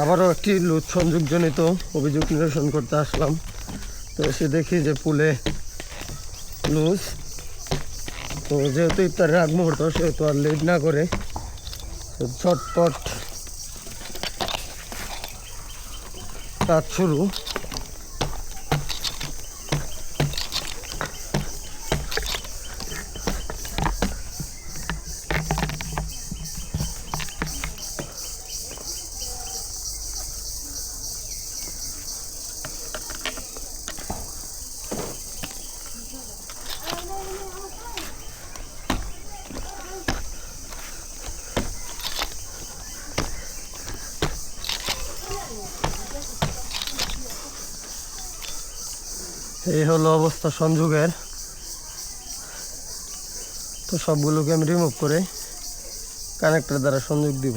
আবারও একটি লুজ সংযোগজনিত অভিযোগ নিরসন করতে আসলাম। তো এসে দেখি যে পুলে লুজ। তো যেহেতু ইফতারের আগ মুহূর্ত, সেহেতু আর লেট না করে ঝটপট কাজ শুরু। এই হলো অবস্থা সংযোগের। তো সবগুলোকে আমি রিমুভ করে কানেক্টর দ্বারা সংযোগ দিব।